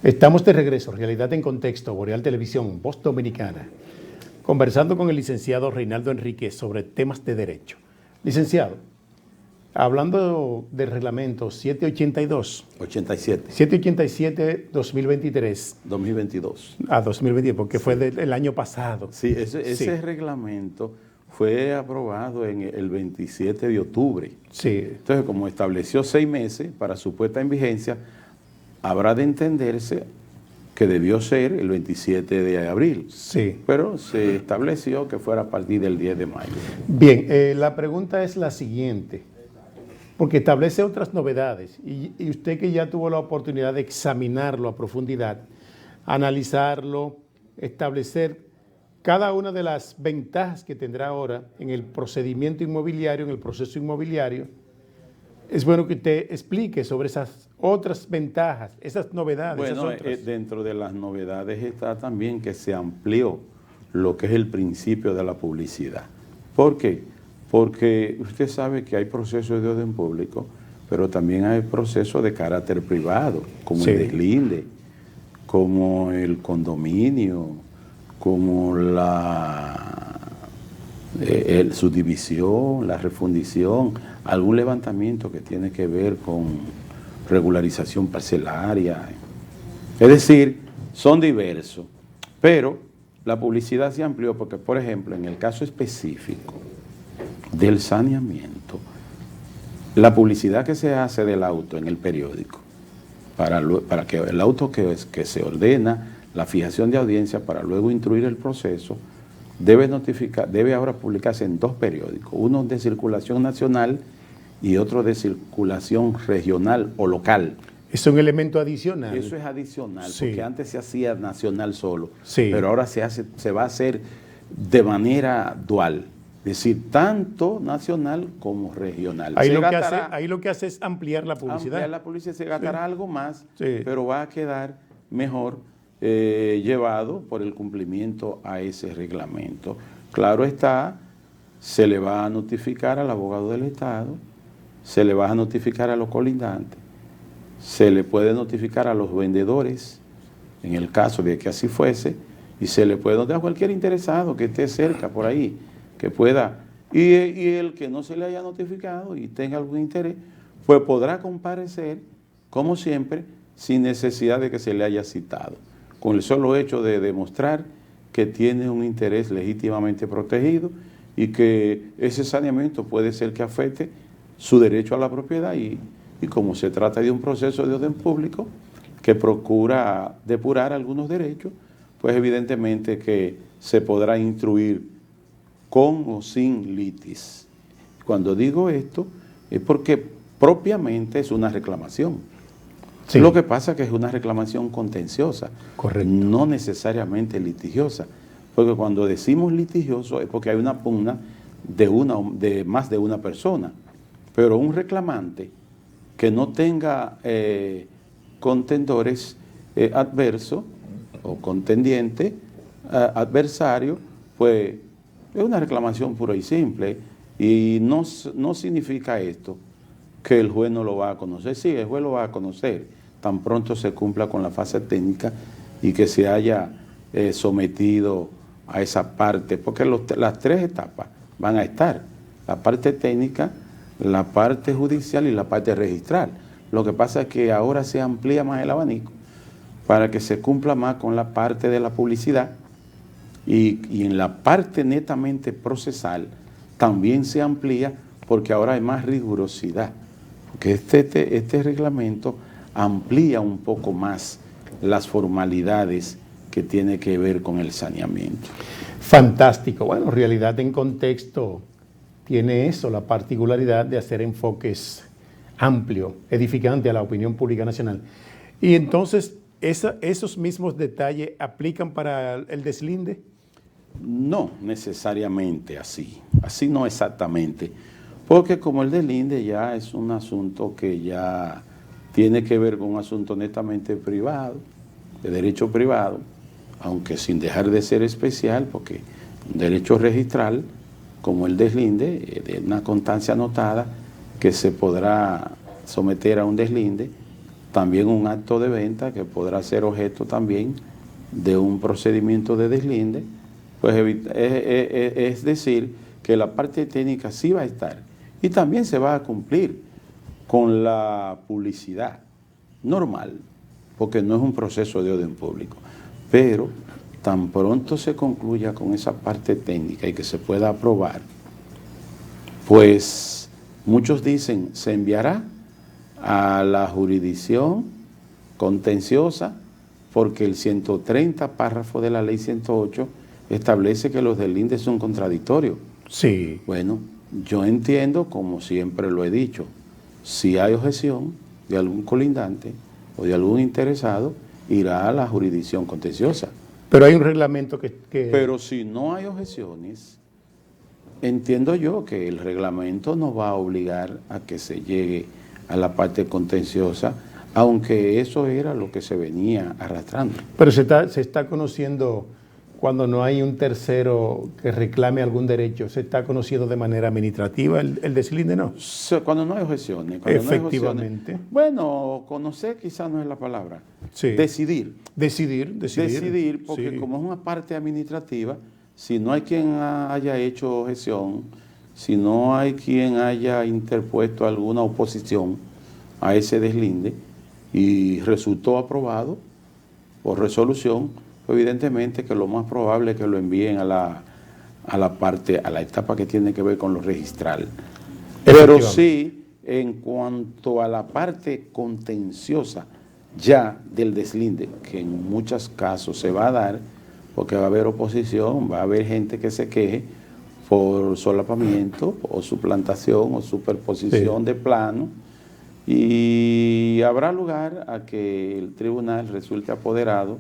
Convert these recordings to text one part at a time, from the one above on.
Estamos de regreso, Realidad en Contexto, Boreal Televisión, Voz Dominicana, conversando con el licenciado Reinaldo Enríquez sobre temas de derecho. Licenciado, hablando del reglamento 782. 87. 787-2023. 2022. 2022, porque sí, fue del año pasado. Sí, ese reglamento fue aprobado en el 27 de octubre. Sí. Entonces, como estableció 6 meses para su puesta en vigencia, habrá de entenderse que debió ser el 27 de abril. Sí. Pero se estableció que fuera a partir del 10 de mayo. Bien, la pregunta es la siguiente, porque establece otras novedades y usted que ya tuvo la oportunidad de examinarlo a profundidad, analizarlo, establecer cada una de las ventajas que tendrá ahora en el procedimiento inmobiliario, en el proceso inmobiliario. Es bueno que usted explique sobre esas otras ventajas, esas novedades. Bueno, dentro de las novedades está también que se amplió lo que es el principio de la publicidad. ¿Por qué? Porque usted sabe que hay procesos de orden público, pero también hay procesos de carácter privado, como el deslinde, como el condominio, como la subdivisión, la refundición, algún levantamiento que tiene que ver con regularización parcelaria. Es decir, son diversos, pero la publicidad se amplió porque, por ejemplo, en el caso específico del saneamiento, la publicidad que se hace del auto en el periódico, para que el auto que se ordena, la fijación de audiencia para luego instruir el proceso, debe ahora publicarse en 2 periódicos, uno de circulación nacional y otro de circulación regional o local. ¿Es un elemento adicional? Eso es adicional, sí, porque antes se hacía nacional solo, sí, pero ahora se va a hacer de manera dual, es decir, tanto nacional como regional. Ahí lo que hace es ampliar la publicidad. Ampliar la publicidad, se gastará algo más, sí, pero va a quedar mejor llevado por el cumplimiento a ese reglamento. Claro está, se le va a notificar al abogado del Estado, se le va a notificar a los colindantes, se le puede notificar a los vendedores, en el caso de que así fuese, y se le puede notificar a cualquier interesado que esté cerca por ahí, que pueda, y el que no se le haya notificado y tenga algún interés, pues podrá comparecer, como siempre, sin necesidad de que se le haya citado, con el solo hecho de demostrar que tiene un interés legítimamente protegido y que ese saneamiento puede ser que afecte su derecho a la propiedad y como se trata de un proceso de orden público que procura depurar algunos derechos, pues evidentemente que se podrá instruir con o sin litis. Cuando digo esto es porque propiamente es una reclamación. Sí. Lo que pasa es que es una reclamación contenciosa, correcto, no necesariamente litigiosa, porque cuando decimos litigioso es porque hay una pugna de más de una persona, pero un reclamante que no tenga contendores adversos o contendiente adversario, pues es una reclamación pura y simple, y no significa esto que el juez no lo va a conocer. Sí, el juez lo va a conocer, tan pronto se cumpla con la fase técnica y que se haya sometido a esa parte, porque las 3 etapas van a estar, la parte técnica, la parte judicial y la parte registral. Lo que pasa es que ahora se amplía más el abanico para que se cumpla más con la parte de la publicidad y en la parte netamente procesal también se amplía porque ahora hay más rigurosidad. Que este reglamento amplía un poco más las formalidades que tiene que ver con el saneamiento. Fantástico. Bueno, Realidad en Contexto tiene eso, la particularidad de hacer enfoques amplios, edificantes a la opinión pública nacional. Y entonces, ¿esos mismos detalles aplican para el deslinde? No necesariamente así no exactamente. Porque como el deslinde ya es un asunto que ya tiene que ver con un asunto netamente privado, de derecho privado, aunque sin dejar de ser especial, porque un derecho registral, como el deslinde, de una constancia anotada, que se podrá someter a un deslinde, también un acto de venta que podrá ser objeto también de un procedimiento de deslinde, pues es decir, que la parte técnica sí va a estar y también se va a cumplir con la publicidad normal, porque no es un proceso de orden público, pero tan pronto se concluya con esa parte técnica y que se pueda aprobar, pues muchos dicen se enviará a la jurisdicción contenciosa, porque el 130 párrafo de la ley 108 establece que los deslindes son contradictorios. Sí. Bueno, yo entiendo, como siempre lo he dicho, si hay objeción de algún colindante o de algún interesado, irá a la jurisdicción contenciosa. Pero hay un reglamento que... Pero si no hay objeciones, entiendo yo que el reglamento nos va a obligar a que se llegue a la parte contenciosa, aunque eso era lo que se venía arrastrando. Pero se está conociendo, cuando no hay un tercero que reclame algún derecho, se está conociendo de manera administrativa el deslinde, ¿no? Cuando no hay objeciones. Efectivamente. No hay objeciones, bueno, conocer quizás no es la palabra. Sí. Decidir. Decidir, porque sí. como es una parte administrativa, si no hay quien haya hecho objeción, si no hay quien haya interpuesto alguna oposición a ese deslinde y resultó aprobado por resolución, evidentemente que lo más probable es que lo envíen a la etapa que tiene que ver con lo registral. Pero sí, en cuanto a la parte contenciosa ya del deslinde, que en muchos casos se va a dar, porque va a haber oposición, va a haber gente que se queje por solapamiento o suplantación o superposición de plano, y habrá lugar a que el tribunal resulte apoderado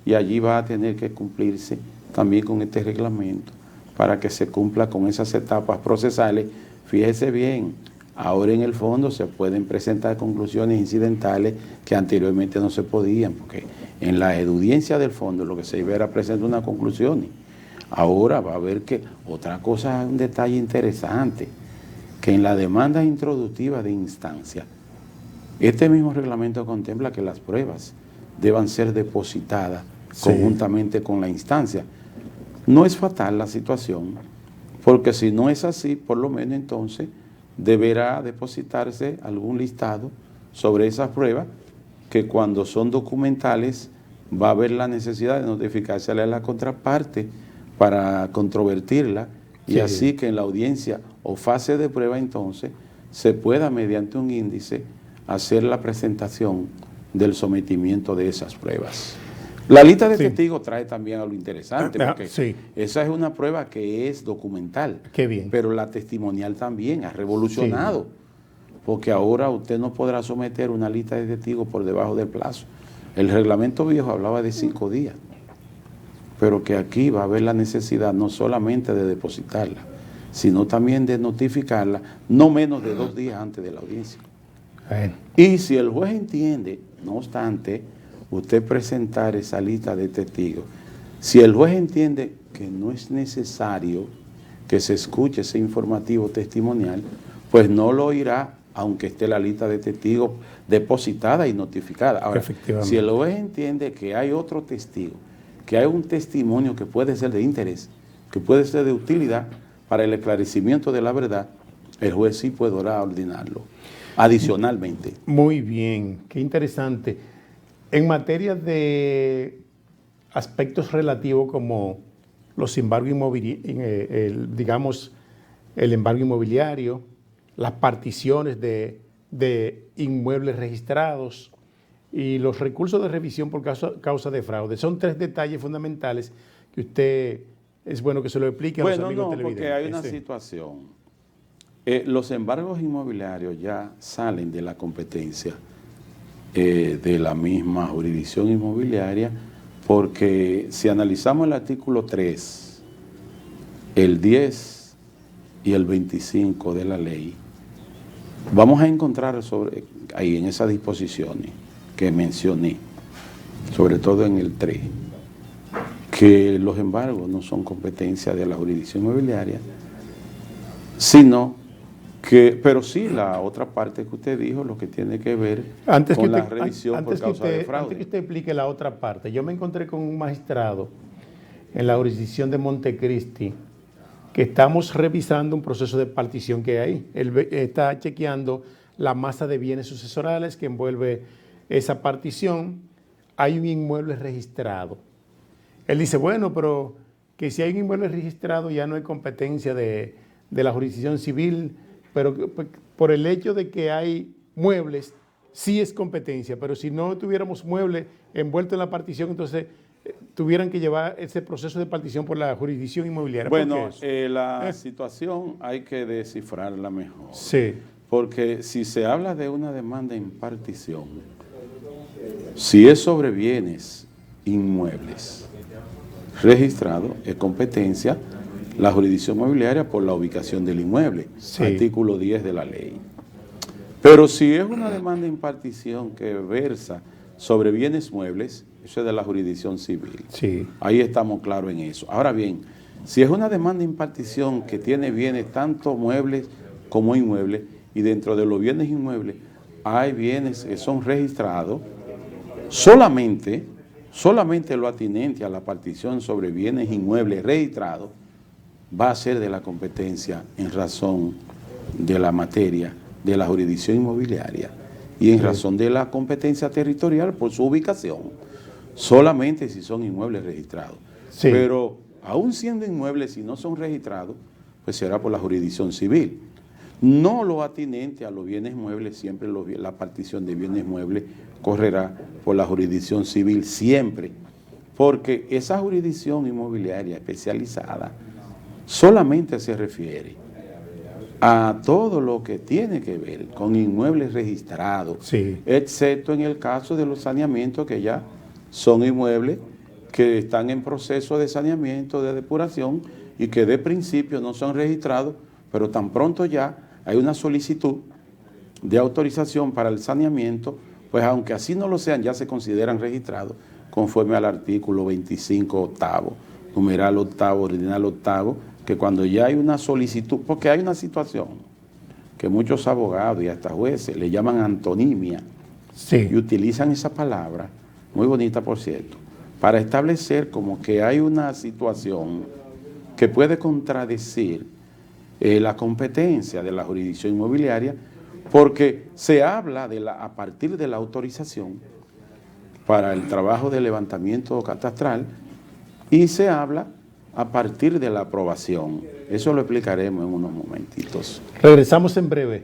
y allí va a tener que cumplirse también con este reglamento para que se cumpla con esas etapas procesales. Fíjese bien, ahora en el fondo se pueden presentar conclusiones incidentales que anteriormente no se podían, porque en la audiencia del fondo lo que se iba era presentar unas conclusiones. Ahora va a haber que, otra cosa, un detalle interesante, que en la demanda introductiva de instancia, este mismo reglamento contempla que las pruebas deban ser depositadas conjuntamente con la instancia. No es fatal la situación, porque si no es así, por lo menos entonces deberá depositarse algún listado sobre esas pruebas, que cuando son documentales va a haber la necesidad de notificársela a la contraparte para controvertirla, y así que en la audiencia o fase de prueba entonces se pueda, mediante un índice, hacer la presentación del sometimiento de esas pruebas. La lista de testigos trae también algo interesante, porque esa es una prueba que es documental. Qué bien. Pero la testimonial también ha revolucionado, porque ahora usted no podrá someter una lista de testigos por debajo del plazo. El reglamento viejo hablaba de 5 días, pero que aquí va a haber la necesidad no solamente de depositarla, sino también de notificarla no menos de 2 días antes de la audiencia. Y si el juez entiende, no obstante, usted presentar esa lista de testigos, si el juez entiende que no es necesario que se escuche ese informativo testimonial, pues no lo oirá, aunque esté la lista de testigos depositada y notificada. Ahora, si el juez entiende que hay otro testigo, que hay un testimonio que puede ser de interés, que puede ser de utilidad para el esclarecimiento de la verdad, el juez sí podrá ordenarlo adicionalmente. Muy bien, qué interesante. En materia de aspectos relativos como los embargos inmobiliarios, digamos, el embargo inmobiliario, las particiones de inmuebles registrados y los recursos de revisión por causa de fraude. Son 3 detalles fundamentales que usted es bueno que se lo explique a los amigos televidentes. Porque hay una situación. Los embargos inmobiliarios ya salen de la competencia de la misma jurisdicción inmobiliaria, porque si analizamos el artículo 3, el 10 y el 25 de la ley, vamos a encontrar ahí en esas disposiciones que mencioné, sobre todo en el 3, que los embargos no son competencia de la jurisdicción inmobiliaria, sino Pero sí, la otra parte que usted dijo, lo que tiene que ver con la revisión por causa de fraude. Antes que usted explique la otra parte, yo me encontré con un magistrado en la jurisdicción de Montecristi que estamos revisando un proceso de partición que hay. Él está chequeando la masa de bienes sucesorales que envuelve esa partición. Hay un inmueble registrado. Él dice, bueno, pero que si hay un inmueble registrado ya no hay competencia de la jurisdicción civil, pero por el hecho de que hay muebles, sí es competencia, pero si no tuviéramos muebles envueltos en la partición, entonces tuvieran que llevar ese proceso de partición por la jurisdicción inmobiliaria. Bueno, la situación hay que descifrarla mejor. Sí. Porque si se habla de una demanda en partición, si es sobre bienes inmuebles registrados, es competencia la jurisdicción inmobiliaria por la ubicación del inmueble, sí. Artículo 10 de la ley. Pero si es una demanda en partición que versa sobre bienes muebles, eso es de la jurisdicción civil. Sí. Ahí estamos claros en eso. Ahora bien, si es una demanda en partición que tiene bienes tanto muebles como inmuebles, y dentro de los bienes inmuebles hay bienes que son registrados, solamente lo atinente a la partición sobre bienes inmuebles registrados va a ser de la competencia en razón de la materia de la jurisdicción inmobiliaria y en razón de la competencia territorial por su ubicación, solamente si son inmuebles registrados. Sí. Pero aún siendo inmuebles, si no son registrados, pues será por la jurisdicción civil. No lo atinente a los bienes muebles, siempre la partición de bienes muebles correrá por la jurisdicción civil, siempre, porque esa jurisdicción inmobiliaria especializada solamente se refiere a todo lo que tiene que ver con inmuebles registrados, sí. Excepto en el caso de los saneamientos que ya son inmuebles que están en proceso de saneamiento, de depuración y que de principio no son registrados, pero tan pronto ya hay una solicitud de autorización para el saneamiento, pues aunque así no lo sean, ya se consideran registrados conforme al artículo 25 octavo, numeral octavo, ordinal octavo, que cuando ya hay una solicitud, porque hay una situación que muchos abogados y hasta jueces le llaman antonimia, sí. Y utilizan esa palabra, muy bonita por cierto, para establecer como que hay una situación que puede contradecir la competencia de la jurisdicción inmobiliaria, porque se habla a partir de la autorización para el trabajo de levantamiento catastral y se habla a partir de la aprobación. Eso lo explicaremos en unos momentitos. Regresamos en breve.